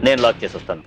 నేను లాక్ చేసి వస్తాను.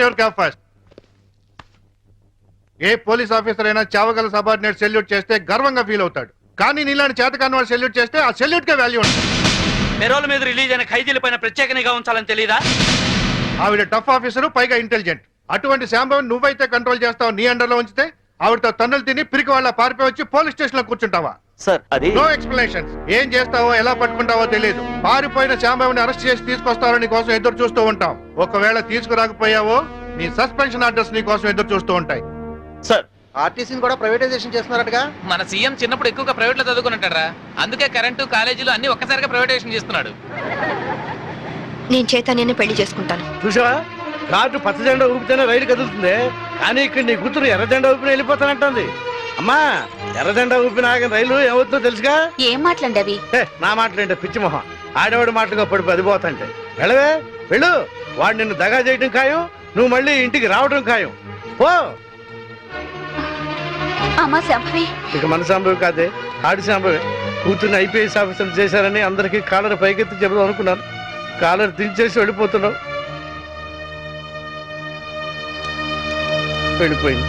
Your cap first. A police officer అయినా చావగల సబార్డినేట్ సెల్యూట్ చేస్తే గర్వంగా ఫీల్ అవుతాడు. కానీ నీలాంటి చేతకాని వాడు సెల్యూట్ చేస్తే ఆ సెల్యూట్ కే వాల్యూ ఉంటుంది. పెరోల్ మీద రిలీజ్ అయిన ఖైదీల పైన ప్రత్యేక నిఘా ఉంచాలని తెలీదా? ఆవిడ టఫ్ ఆఫీసరు, పైగా ఇంటెలిజెంట్. అటువంటి శాంభవిని నువ్వైతే కంట్రోల్ చేస్తావు, నీ అండర్లో ఉంచితే ఆవిడతో తన్నులు తిని పిరికి వాళ్ళ పారిపోయి వచ్చి పోలీస్ స్టేషన్ లో కూర్చుంటావా? సార్ అది నో ఎక్స్ప్లెనేషన్స్. ఏం చేస్తావో ఎలా పట్టుకుంటావో తెలియదు. పారిపోయిన శాంభవిని అరెస్ట్ చేసి తీసుకొస్తారో నీ కోసం ఎదురు చూస్తూ ఉంటాం. ఒకవేళ తీసుకురాకపోయావో నీ సస్పెన్షన్ ఆర్డర్స్ నీ కోసం ఎదురు చూస్తూ ఉంటాయి. సార్ ఆర్టీసీని కూడా ప్రైవేటైజేషన్ చేస్తున్నారటగా. మన సీఎం చిన్నప్పుడు ఎక్కువగా ప్రైవేట్ లో చదువుకున్నట్టారా, అందుకే కరెంటు కాలేజీలు అన్ని ఒక్కసారిగా ప్రైవేటైజేషన్ చేస్తున్నాడు. నేను చైతన్యాన్ని పెళ్లి చేసుకుంటాను. చూసావా, కార్డు పచ్చ జెండా ఊపితేనే రైలు కదులుతుంది, కానీ ఇక్కడ నీ కూతురు ఎర్ర జెండా ఊపిన వెళ్ళిపోతానంటుంది. అమ్మా, ఎర్ర జెండా ఊపిన ఆగిన రైలు ఏమవుతుందో తెలుసుగా? ఏం మాట్లాడి అవి? నా మాటలేంటే పిచ్చి మొహం, ఆడవాడి మాటలుగా పడిపో అది పోతాంటే. వెళ్ళవే వెళ్ళు, వాడు నిన్ను దగా చేయడం ఖాయం, నువ్వు మళ్ళీ ఇంటికి రావడం ఖాయం. పో. అమ్మా సంభవి. ఇక మన సంభవి కాదే, ఆడి సంభవి. కూతుర్ని ఐపీఎస్ ఆఫీసర్ చేశారని అందరికీ కాలర్ పైకెత్తి చెబుదాం అనుకున్నాను. కాలర్ దించేసి వెళ్ళిపోతున్నావు. వెళ్ళిపోయింది.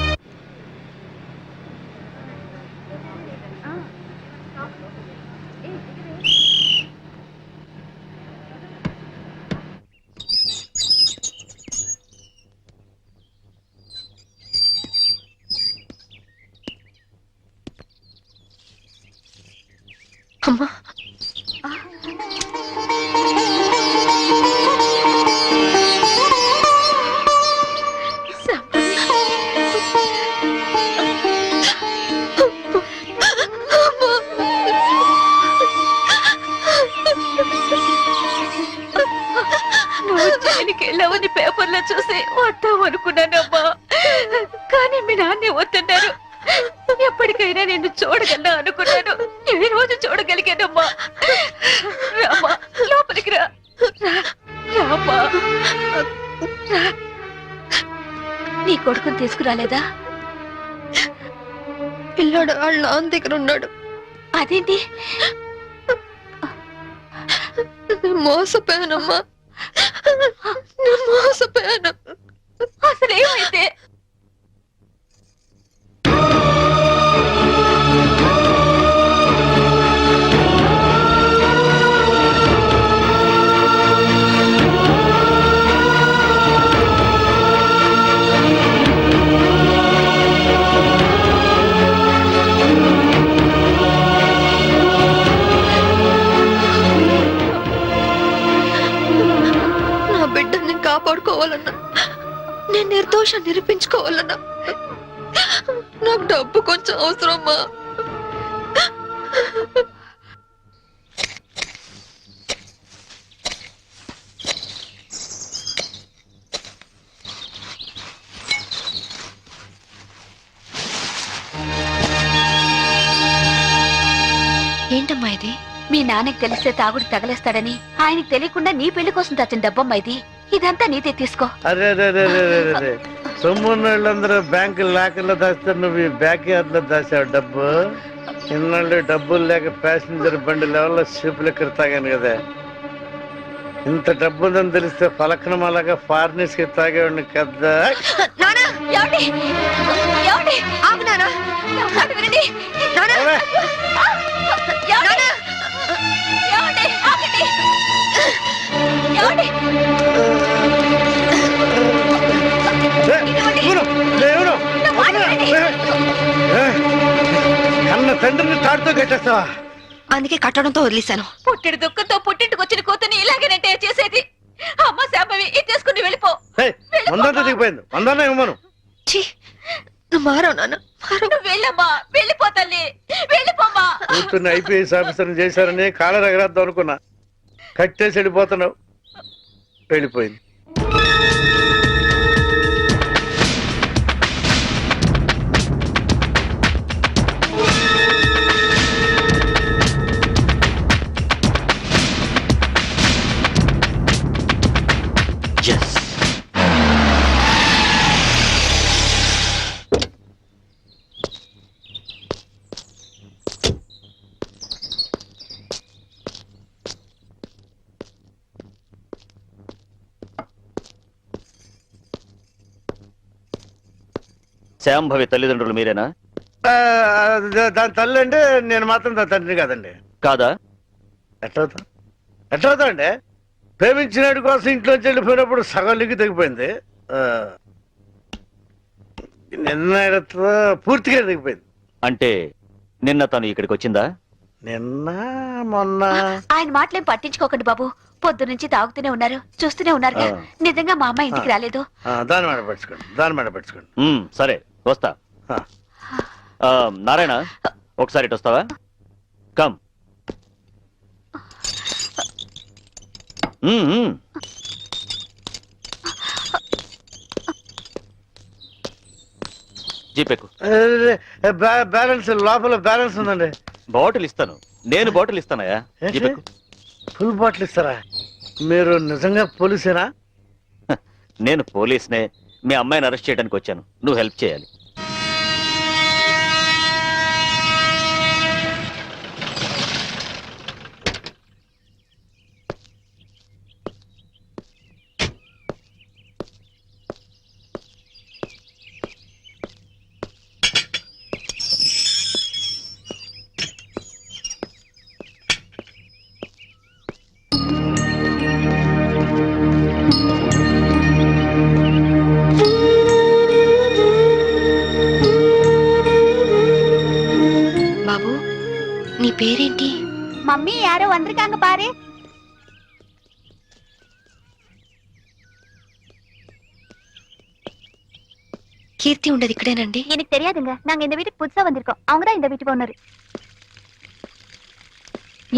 అమ్మా, వెళ్ళవని పేపర్లో చూసి వద్దాం అనుకున్నానమ్మా, కానీ మీ నాన్నే వద్దన్నారు. ఎప్పటికైనా నేను చూడగలను అనుకున్నాను, ఈ రోజు చూడగలిగానమ్మా. రామా, లోపలికి రా. రామా, నీ కొడుకుని తీసుకురాలేదా? పిల్లాడు వాళ్ళ నాన్న దగ్గర ఉన్నాడు. అదేంటి? మోసపోయానమ్మా, మోసపోయాను. అసలేమైతే? బిడ్డని కాపాడుకోవాలన్నా, నేను నిర్దోషం నిరూపించుకోవాలన్నా నాకు డబ్బు కొంచెం అవసరమ్మా. ఏంటమ్మా ఇది? మీ నాన్నకి తెలిస్తే తాగుడు తగలేస్తాడని ఆయనకి తెలియకుండా నీ పెళ్లి కోసం తెచ్చిన డబ్బమ్మా ఇది. ఇదంతా నీతే తీసుకో. అరే సొమ్మున్నోళ్ళందరూ బ్యాంకు లాకర్లో దాస్తారు, నువ్వు ఈ బ్యాక్ యార్డ్ లో దాచావు డబ్బు. ఇన్నాళ్ళు డబ్బులు లేక ప్యాసింజర్ బండి లెవెల్లో షిప్లు ఎక్కడ తాగాను కదా. ఇంత డబ్బు ఉందని తెలిస్తే పలకనమాలాగా ఫారినర్స్ కి తాగేవాడిని కదా. కన్న తండ్రిని తాడుతో కట్టేస్తావా? అందుకే కట్టడంతో వదిలేశాను. పుట్టిడి దుఃఖంతో పుట్టింటికి వచ్చిన కూతుని ఇలాగేనంటే చేసేది. అమ్మ శాంభవి, ఇది తీసుకుని వెళ్ళిపో. వందంతా దిగిపోయింది, వందన్నా ఇవ్వను. వెళ్ళమ్మా, వెళ్ళిపో తల్లి, వెళ్ళిపోమ్మా. కూతుర్ని ఐపీఎస్ ఆఫీసర్ చేశారని కాలర్ ఎగరేద్దాం అనుకున్నా, కట్టేసి వెళ్ళిపోతున్నావు. వెళ్ళిపోయింది. శాంభవి తల్లిదండ్రులు మీరేనా? దాని తల్లి అంటే నేను మాత్రం దాని తండ్రి కాదండి. కాదా? ఎట్లవుతా అండి? ప్రేమించినటి కోసం ఇంట్లోంచి వెళ్ళిపోయినప్పుడు సగం లింగి తెగిపోయింది. నిన్న పూర్తిగా తెగిపోయింది. అంటే నిన్న తను ఇక్కడికి వచ్చిందా? నిన్న మొన్న ఆయన మాటలేం పట్టించుకోకండి బాబు. పొద్దు నుంచి తాగుతూనే ఉన్నారు, చూస్తూనే ఉన్నారుగా. నిజంగా మా అమ్మ ఇంటికి రాలేదు. దాని మాట పెట్టుకోండి. సరే వస్తా. నారాయణ, ఒకసారి ఇటు వస్తావా? కమ్. జీపెక్కు. బ్యాలెన్స్ లోపల బ్యాలెన్స్ ఉందండి. బాటిల్ ఇస్తాను. నేను బాటిల్ ఇస్తానయా? జీపెక్కు. ఫుల్ బాటిల్ ఇస్తారా? మీరు నిజంగా పోలీసేనా? నేను పోలీస్నే. మీ అమ్మాయిని అరెస్ట్ చేయడానికి వచ్చాను. నువ్వు హెల్ప్ చేయాలి. బాబు, నీ పేరేంటి? మమ్మీ యారో వందరికాంగ పారే. கீர்த்தி உண்டது இக்கடேனண்டி? எனக்கு தெரியாதுங்க. நாங்க இந்த வீட்டுக்கு புதுசா வந்திருக்கோம். அவங்க தான் இந்த வீட்டுக்கு ஓனர்.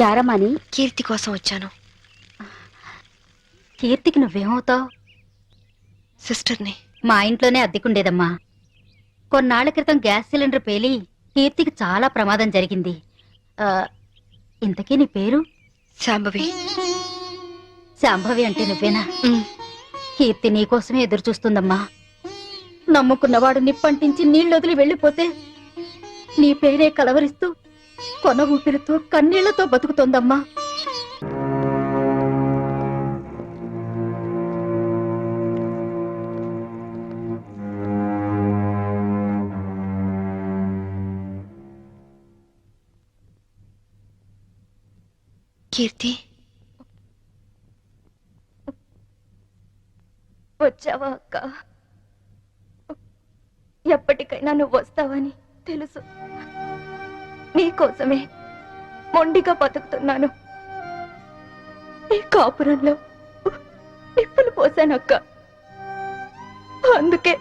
యారమ్మా నీ? కీర్తి కోసం వచ్చాను. కీర్తికి నువ్వేమవుతావు? సిస్టర్ని. మా ఇంట్లోనే అద్దెకుండేదమ్మా. కొన్నాళ్ల క్రితం గ్యాస్ సిలిండర్ పేలి కీర్తికి చాలా ప్రమాదం జరిగింది. ఇంతకీ నీ పేరు? శాంభవి. శాంభవి అంటే నువ్వేనా? కీర్తి నీకోసమే ఎదురు చూస్తుందమ్మా. నమ్ముకున్నవాడు నిప్పంటించి నీళ్ళొదిలి వెళ్ళిపోతే నీ పేరే కలవరిస్తూ కొన ఊపిరితో కన్నీళ్లతో బతుకుతోందమ్మా. కీర్తి, వచ్చావా అక్క? ఎప్పటికైనా నువ్వు వస్తావని తెలుసు. నీకోసమే మొండిగా బతుకుతున్నాను. ఈ కాపురంలో నిప్పులు పోసానక్క. అందుకే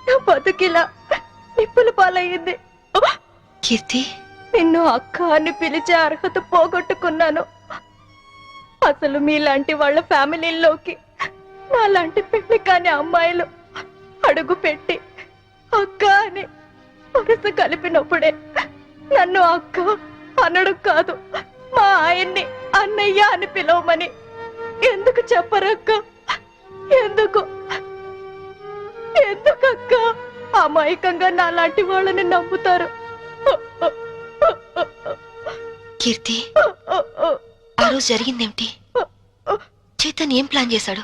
నా బతుకిలా నిప్పుల పాలయ్యింది. కీర్తి, నిన్ను అక్క అని పిలిచే అర్హత పోగొట్టుకున్నాను. అసలు మీలాంటి వాళ్ళ ఫ్యామిలీల్లోకి నాలాంటి పెళ్లి కాని అమ్మాయిలు అడుగు పెట్టి అక్క అని వరుస కలిపినప్పుడే నన్ను అక్క అనడు కాదు, మా ఆయన్ని అన్నయ్య అని పిలవమని ఎందుకు చెప్పరక్క? ఎందుకు ఎందుకక్క అమాయకంగా నాలాంటి వాళ్ళని నమ్ముతారు? కీర్తి, ఆ రోజు జరిగిందేమిటి? చైతన్ ఏం ప్లాన్ చేశాడు?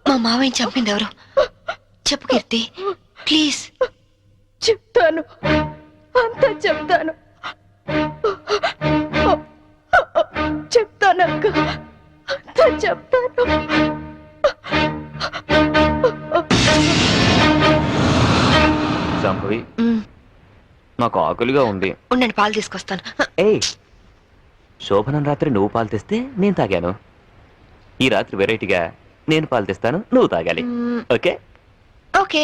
మా మావయ్యని చంపింది ఎవరు? చెప్పు కీర్తి, ప్లీజ్. చెప్తాను, అంతా చెప్తాను. చెప్తానక్క, అంతా చెప్తాను. శాంభవి, నాకు ఆకలిగా ఉంది. ఉండండి, పాలు తీసుకొస్తాను. ఏయ్, శోభనం రాత్రి నువ్వు పాలు తెస్తే నేను తాగాను. ఈ రాత్రి వెరైటీగా నేను పాలు తెస్తాను, నువ్వు తాగాలి. ఓకే? ఓకే.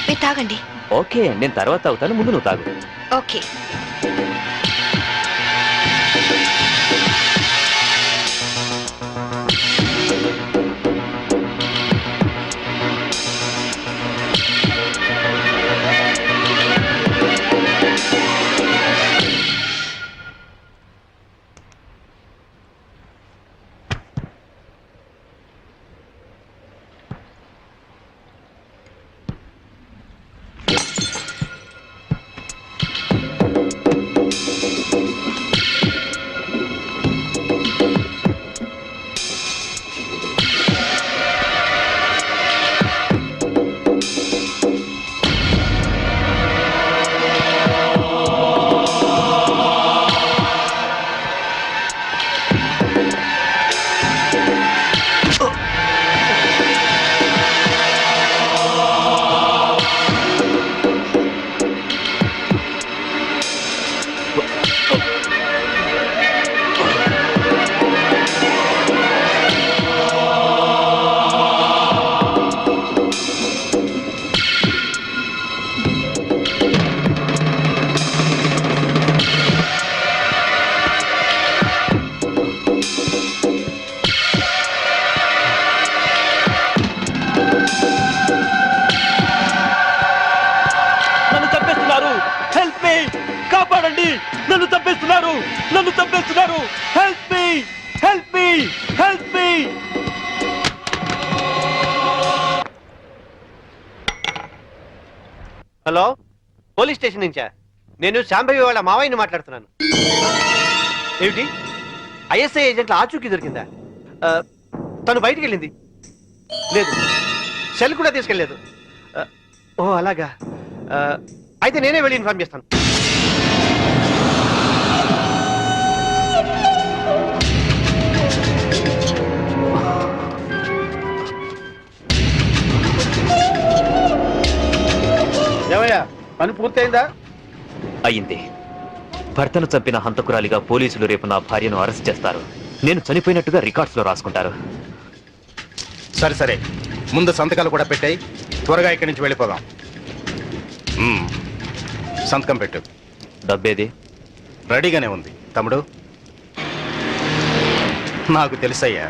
మీరు తాగండి. ఓకే, నేను తర్వాత తాగుతాను, ముందు నువ్వు తాగు. ఓకే. చంపేస్తున్నారు. Help me, help me, help me. Hello, police station నుంచా? నేను శాంభవి వాళ్ళ మావయ్యని మాట్లాడుతున్నాను. ఏమిటి, ఐఎస్ఐ ఏజెంట్ల ఆచూకీ దొరికిందా? తను బయటికి వెళ్ళింది లేదు, సెల్ కూడా తీసుకెళ్ళలేదు. ఓ అలాగా, అయితే నేనే వెళ్ళి ఇన్ఫార్మ్ చేస్తాను. ఏమయ్యా, పని పూర్తయిందా? అయింది. భర్తను చంపిన హంతకురాలిగా పోలీసులు రేపు నా భార్యను అరెస్ట్ చేస్తారు. నేను చనిపోయినట్టుగా రికార్డ్స్ లో రాసుకుంటారు. సరే సరే, ముందు సంతకాలు కూడా పెట్టాయి. త్వరగా ఇక్కడి నుంచి వెళ్ళిపోదాం. సంతకం పెట్టు. డబ్బేది? రెడీగానే ఉంది తమ్ముడు. నాకు తెలుసయ్యా,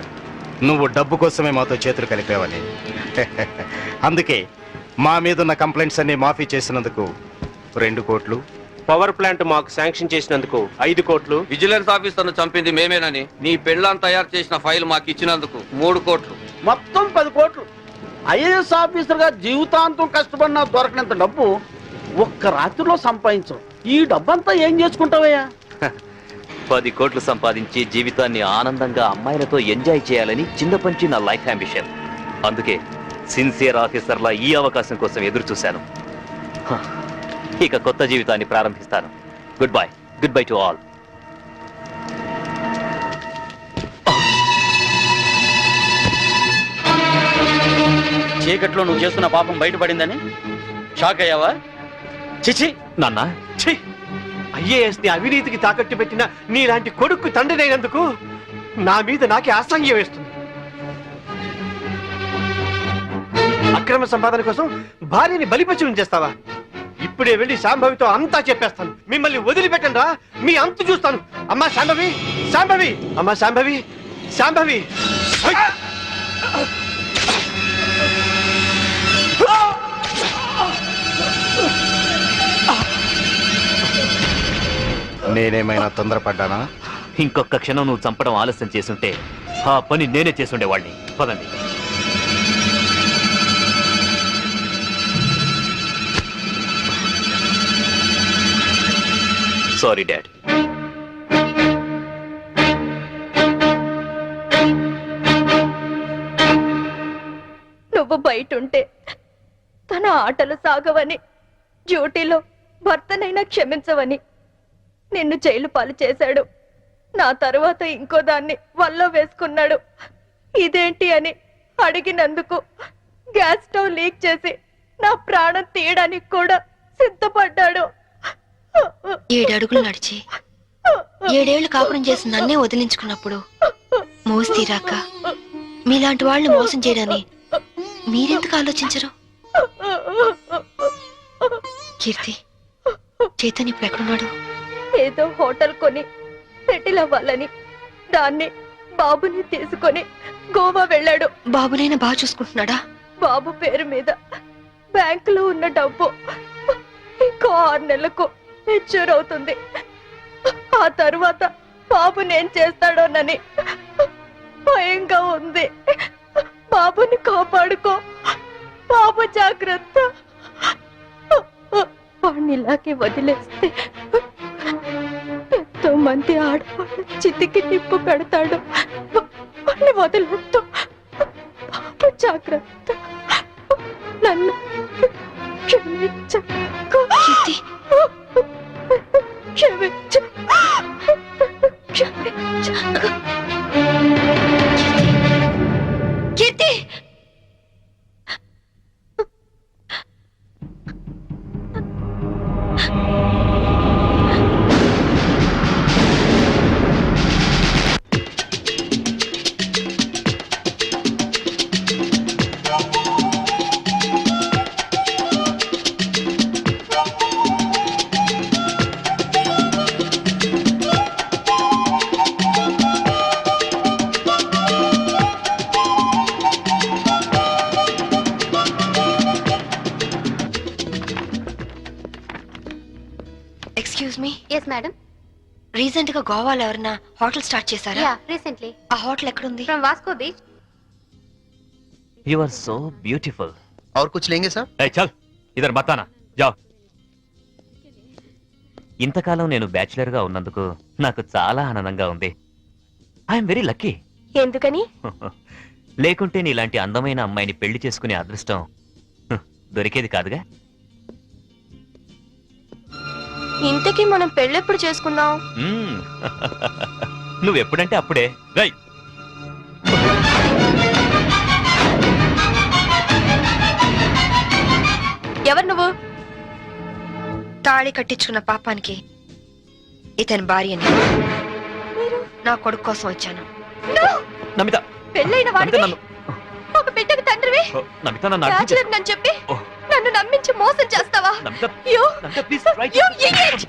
నువ్వు డబ్బు కోసమే మాతో చేతులు కలిపావని. అందుకే మా మీదున్న కంప్లైంట్స్ అన్ని మాఫీ చేసినందుకు 2 కోట్లు, పవర్ ప్లాంట్ మాకు శాంక్షన్ చేసినందుకు 5 కోట్లు, విజిలెన్స్ ఆఫీసర్ను చంపింది మేమేనని నీ పెళ్ళాం తయారు చేసిన ఫైల్ మాకు ఇచ్చినందుకు 3 కోట్లు. మొత్తం 10 కోట్లు. ఐఏఎస్ ఆఫీసర్ గా జీవితాంతం కష్టపడినా దొరకనంత డబ్బు ఒక్క రాత్రిలో సంపాదించు. ఈ డబ్బంతా ఏం చేసుకుంటావయ్యా? 10 కోట్లు సంపాదించి జీవితాన్ని ఆనందంగా అమ్మాయిలతో ఎంజాయ్ చేయాలని చిన్నపంచి నా లైఫ్ అంబిషన్. అందుకే సిన్సియర్ ఆఫీసర్లా ఈ అవకాశం కోసం ఎదురు చూశాను. ఇక కొత్త జీవితాన్ని ప్రారంభిస్తాను. Good bye to all. చీకట్లో నువ్వు చేస్తున్న పాపం బయటపడిందని షాక్ అయ్యావా? చిచి నాన్న, ఐఏఎస్ ని అవినీతికి తాకట్టు పెట్టిన నీలాంటి కొడుకు తండ్రినైనందుకు నా మీద నాకే అసహ్యం వేస్తుంది. అక్రమ సంపాదన కోసం భార్యని బలిపశువుని చేస్తావా? ఇప్పుడే వెళ్ళి శాంభవితో అంతా చెప్పేస్తాను. మిమ్మల్ని వదిలిపెట్టండి రా, మీ అంతు చూస్తాను. అమ్మా శాంభవి, శాంభవి, అమ్మా శాంభవి, శాంభవి. నేనేమైనా తొందరపడ్డానా? ఇంకొక క్షణం నువ్వు చంపడం ఆలస్యం చేసుంటే ఆ పని నేనే చేసుండేవాడిని. పదండి. Sorry dad. నువ్వు బయటుంటే తన ఆటలు సాగవని, డ్యూటీలో భర్తనైనా క్షమించవని నిన్ను జైలు పాలు చేశాడు. నా తరువాత ఇంకో దాన్ని వల్ల వేసుకున్నాడు. ఇదేంటి అని అడిగినందుకు గ్యాస్ స్టవ్ లీక్ చేసి నా ప్రాణం తీయడానికి కూడా సిద్ధపడ్డాడు. 7 అడుగులు నడిచి 7 ఏళ్లు కాపురం చేసి నన్నే వదిలించుకున్నప్పుడు మోసి తీరాక మీలాంటి వాళ్ళని మోసం చేయడాన్ని మీరెందుకు ఆలోచించరు? కీర్తి, చైతన్య ఇప్పుడు ఎక్కడున్నాడు? ఏదో హోటల్ కొని సెటిల్ అవ్వాలని దాన్ని బాబుని తీసుకొని గోవా వెళ్ళాడు. బాబునైనా బాగా చూసుకుంటున్నాడా? బాబు పేరు మీద బ్యాంకులో ఉన్న డబ్బు ఇంకో 6 నెలలకు మెచ్యూర్ అవుతుంది. ఆ తరువాత బాబుని ఏం చేస్తాడోనని భయంగా ఉంది. బాబుని కాపాడుకో, బాబు జాగ్రత్త. వాడిని ఇలాగే వదిలేస్తే ఎంతో మంది ఆడవాళ్ళు చితికి నిప్పు పెడతాడు. వాడిని వదిలేస్తూ బాబు జాగ్రత్త. నన్ను క్షమించు. క్షమించు. క్షమించు. Keerthi, excuse me. Yes madam. Recent గా గోవాలో ఎవరన్నా హోటల్ స్టార్ట్ చేశారా? రీసెంట్లీ ఆ హోటల్ ఎక్కడుంది? From Vasco beach. You are so beautiful. और कुछ लेंगे साहब? చల్ ఇద్దరు బతానా జావ్. ఇంతకాలం నేను బ్యాచులర్ గా ఉన్నందుకు నాకు చాలా ఆనందంగా ఉంది. I'm very lucky. ఎందుకని? లేకుంటే నీలాంటి అందమైన అమ్మాయిని పెళ్లి చేసుకునే అదృష్టం దొరికేది కాదుగా. ఇంతకీ మనం పెళ్ళెప్పుడు చేసుకుందాం? మ్మ్. నువ్వెప్పుడంటే అప్పుడే. రై ఎవరు నువ్వు? తాళి కట్టించుకున్న పాపానికి ఇతని భార్యని. నా కొడుకు కోసం వచ్చాను. నమిత, పెళ్ళైన నమిత వాడివి, నన్ను ఒక బిడ్డకు తండ్రివి, ఓ, నమిత నన్ను అర్థం చేసుకో. బ్యాచులర్ నన్ను చెప్పి ఓ. నన్ను నమ్మించి మోసం చేస్తావా? Namitha, You- Namitha, please, right. you idiot!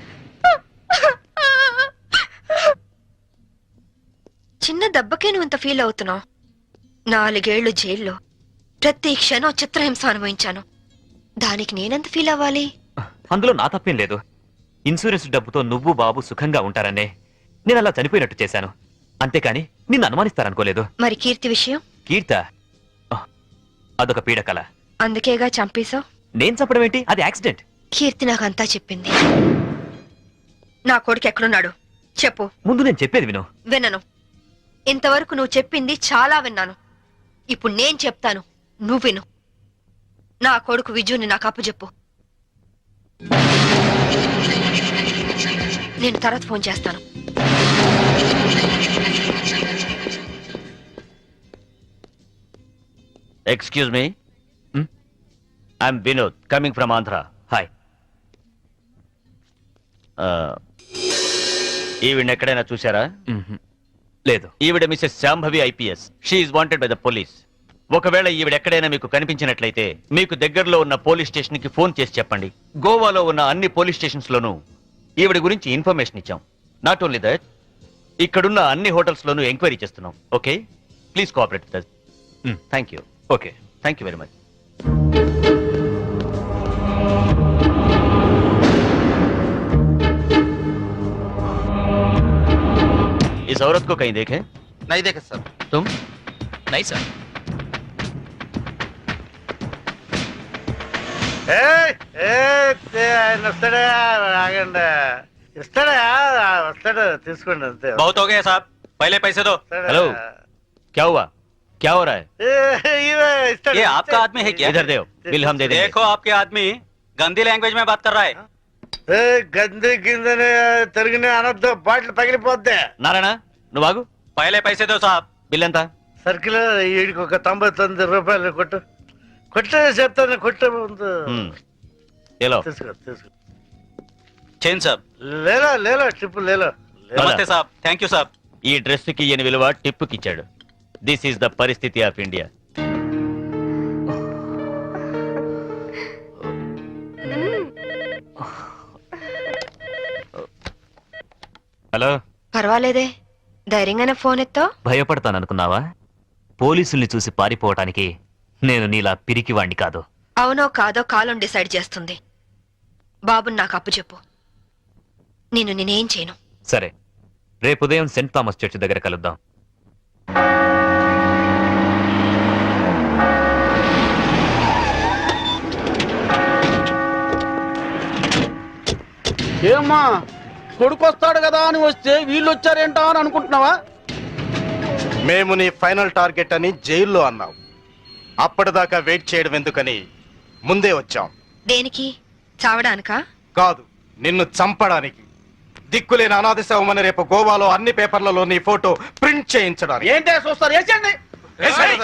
చిన్న దెబ్బకే నువ్వు ఇంత ఫీల్ అవుతున్నావు. 4 ఏళ్లు జైల్లో ప్రతి క్షణం చిత్రహింస అనుభవించాను. దానికి నేనెంత ఫీల్ అవ్వాలి? అందులో నా తప్పేం లేదు. ఇన్సూరెన్స్ డబ్బుతో నువ్వు బాబు సుఖంగా ఉంటారనే నేను అలా చనిపోయినట్టు చేశాను. అంతేకాని నిన్ను అనుమానిస్తారనుకోలేదు. మరి కీర్తి విషయం? కీర్త అదొక పీడకల. అందుకేగా చంపేశావు. నేను చెప్పడం ఏంటి? అది యాక్సిడెంట్. కీర్తి నాకంతా చెప్పింది. నా కొడుకు ఎక్కడున్నాడు చెప్పు. ముందు నేను చెప్పేది విను. వినను. ఇంతవరకు నువ్వు చెప్పింది చాలా విన్నాను. ఇప్పుడు నేను చెప్తాను, నువ్వు విను. నా కొడుకు విజుని నాకు అప్పచెప్పు. నేను తర్వాత ఫోన్ చేస్తాను. Excuse me, I'm Vinod coming from Andhra. Hi. ఈవిడ ఎక్కడైనా చూసారా? లేదు. ఈవిడ Mrs Shambhavi IPS. She wanted by the police. ఒకవేళ ఈవిడ ఎక్కడైనా మీకు కనిపించినట్లయితే మీకు దగ్గరలో ఉన్న పోలీస్ స్టేషన్ కి ఫోన్ చేసి చెప్పండి. గోవాలో ఉన్న అన్ని పోలీస్ స్టేషన్స్ లోనూ ఈవిడ గురించి ఇన్ఫర్మేషన్ ఇచ్చాం. నాట్ ఓన్లీ దట్, ఇక్కడున్న అన్ని హోటల్స్ లోనూ ఎంక్వైరీ చేస్తున్నాం. Okay, please cooperate with us. Thank you. Okay, thank you very much. इस औरत को कहीं देखे? नहीं देखा सर. तुम? Nice sir. ఆయన వస్తాడా? ఆగండి. ఇస్తాడా? వస్తాడు, తీసుకోండి అంతే. बहुत हो गया साहब, पहले पैसे दो. వస్తాడా? हेलो, क्या हुआ? क्या हो रहा है? ఇవే ఇస్తాడు. ये आपका आदमी है क्या? इधर दो, बिल हम दे देंगे. देखो आपके आदमी गंदी लैंग्वेज में बात कर रहा है. గంది గిందని తిరిగిన అనొద్దు, బాటిల్ పగిలిపోద్ది. నారాయణ నువ్వు ఆగు. పైలే పైసే దో సాబ్. బిల్ ఎంత? సర్కిల్ వీడికి ఒక 99 రూపాయలు కొట్టు. కొట్టే చెప్తాను, కొట్టే ముందు ఏలో తీసుకో తీసుకో. చేన్ సాబ్. లేలో లేలో టిప్పు లేలో. నమస్తే సాబ్. థ్యాంక్ యూ సాబ్. ఈ డ్రెస్ కి ఈయన విలువ టిప్పుకి ఇచ్చాడు. దిస్ ఈస్ ద పరిస్థితి ఆఫ్ ఇండియా. హలో. పర్వాలేదే, ధైర్యంగానే ఫోన్ ఎత్తో. భయపడతాననుకున్నావా? పోలీసుల్ని చూసి పారిపోవటానికి నేను నీలా పిరికివాణ్ణి కాదు. అవునో కాదో కాలం డిసైడ్ చేస్తుంది. బాబుని నాకు అప్పచెప్పు. నేనేం చేయను. సరే, రేపు ఉదయం సెంట్ థామస్ చర్చ్ దగ్గర కలుద్దాం. ఏమ్మా, కొడుకు వస్తాడు కదా అని వస్తే వీళ్ళు వచ్చారేంటా అని అనుకుంటున్నావా? మేము నీ ఫైనల్ టార్గెట్ అని జైల్లో అన్నావు. అప్పటిదాకా వెయిట్ చేయడం ఎందుకని ముందే వచ్చాం. దేనికి? చావడానికా? కాదు, నిన్ను చంపడానికి. దిక్కులేని అనాథ శవమని రేపు గోవాలో అన్ని పేపర్లలో నీ ఫోటో ప్రింట్ చేయించడానికి. ఏంటే చూస్తారు? వేసండి. వేసేయ్.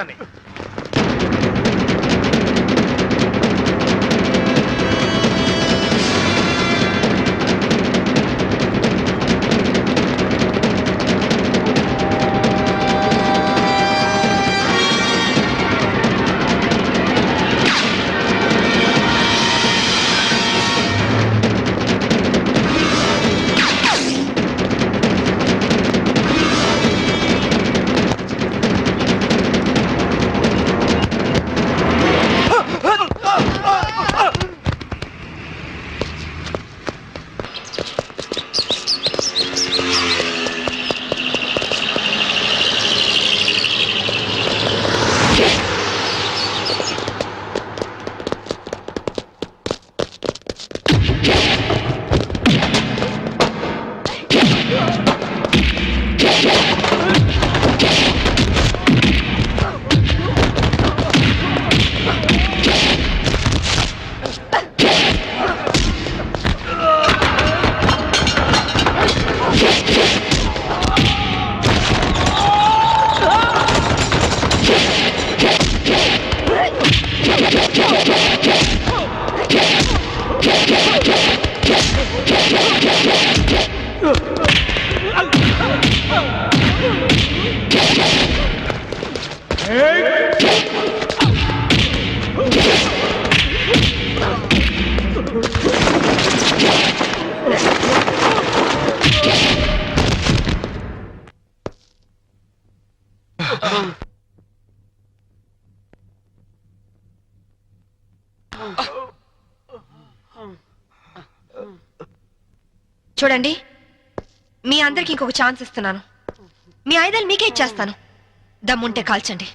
చూడండి, మీ అందరికి ఇంకొక ఛాన్స్ ఇస్తున్నాను. మీ ఆయుధాలు మీకే ఇచ్చేస్తాను. దమ్ముంటే కాల్చండి.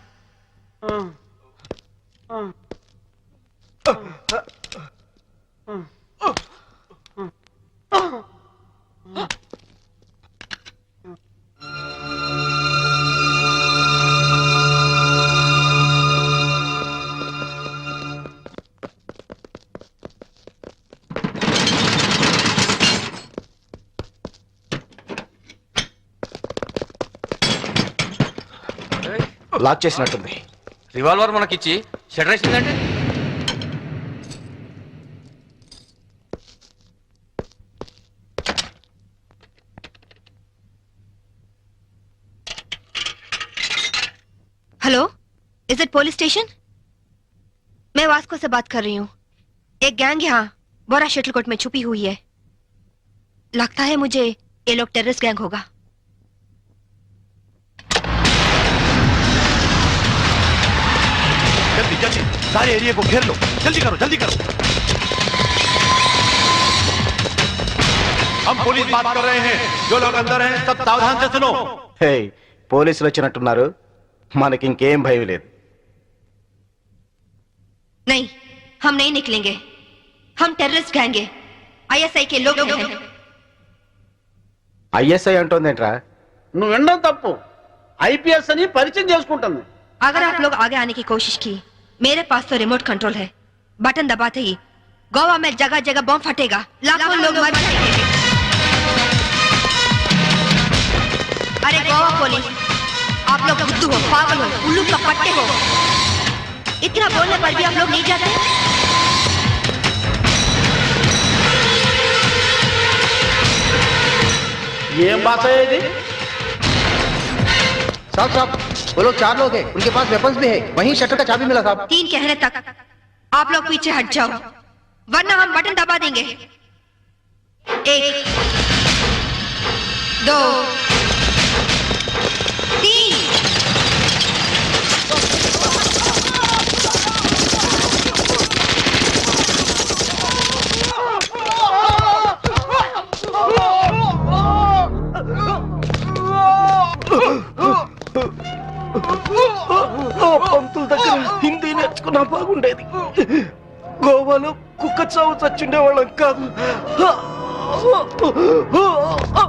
లాక్ చేసినట్టుంది. రివాల్వర్ మనకిచ్చి షటర్ వేసిందంటే hello, is it police station? मैं वास्को से बात कर रही हूँ. एक गैंग यहाँ बोरा शटलकोट में छुपी हुई है. लगता है मुझे ये लोग टेररिस्ट गैंग होगा. जल्दी जल्दी सारे एरिया को घेर लो. जल्दी करो, जल्दी करो. हम पुलिस बात कर रहे हैं. जो लोग अंदर हैं सब सावधान से सुनो. హే, పోలీసులు వచ్చినట్టున్నారు. మనకి ఇంకేం భయం లేదు. नहीं, हम नहीं निकलेंगे. हम टेररिस्ट गैंग है. ISI के लोग हैं. ఐఎస్ఐ అంటోందేంట్రా? నువ్వు వినడం తప్పు. ఐపీఎస్ అని పరిచయం చేసుకుంటుంది. अगर आप लोग आगे आने की कोशिश की, मेरे पास तो रिमोट कंट्रोल है. बटन दबाते ही गोवा में जगह जगह बम फटेगा. लाखों लोग मर जाएंगे. अरे गोवा पुलिस, आप लोग बुद्धू हो, पागल हो, उल्लू का पट्टे हो. इतना बोलने पर भी आप लोग नहीं जाते. ఏం భాష ఇది? साहब साहब वो लोग 4 लोग हैं, उनके पास वेपन्स भी है. वहीं शटर का चाबी मिला साहब. 3 कहने तक आप लोग पीछे हट जाओ, वरना हम बटन दबा देंगे. 1 2 3. పంతుల దగ్గర హిందీ నేర్చుకున్నా బాగుండేది. గోవాలో కుక్క చావు చచ్చుండే వాళ్ళం కాదు.